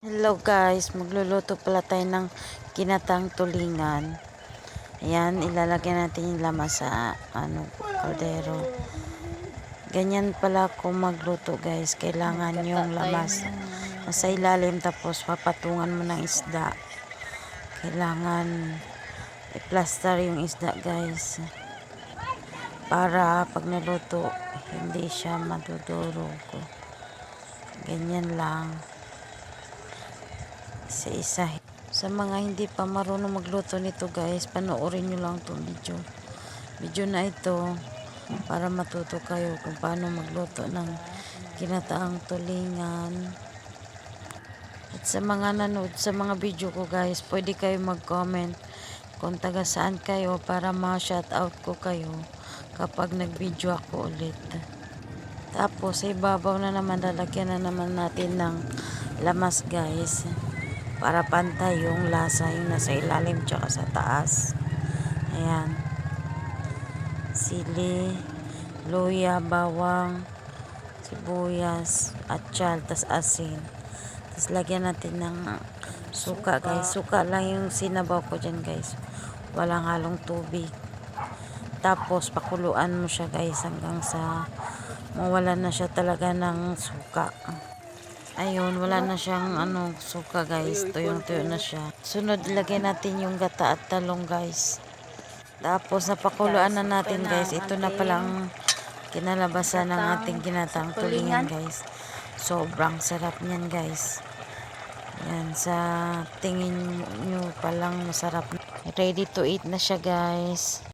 Hello guys, magluluto pala tayo ng ginatang tulingan. Ayan, ilalagay natin yung lamas sa kaldero. Ganyan pala kung magluto guys. Kailangan yung lamas nasa ilalim tapos papatungan mo ng isda. Kailangan i-plaster yung isda guys. Para pag naluto, hindi siya madudurog. Ganyan lang. Isa-isa. Sa mga hindi pa marunong magluto nito guys, panoorin nyo lang itong video na ito para matuto kayo kung paano magluto ng ginataang tulingan. At sa mga nanood sa mga video ko guys, pwede kayo mag-comment kung taga saan kayo para ma-shoutout ko kayo kapag nag-video ako ulit. Tapos sa ibabaw na naman, lalagyan na naman natin ng lamas guys, para pantay yung lasa yung nasa ilalim tsaka sa taas. Ayan, sili, luya, bawang, sibuyas, atsyal, tas asin. Tas lagyan natin ng suka guys. Suka lang yung sinabaw ko dyan guys, walang halong tubig. Tapos pakuluan mo siya guys hanggang sa mawala na siya talaga ng suka. Ayun, wala na siyang suka guys. Tuyong-tuyo na siya. Sunod, ilagay natin yung gata at talong guys. Tapos napakuluan na natin guys. Ito na palang kinalabasan ng ating ginatang tulingan guys. Sobrang sarap niyan guys. Yan, sa tingin nyo palang masarap. Ready to eat na siya guys.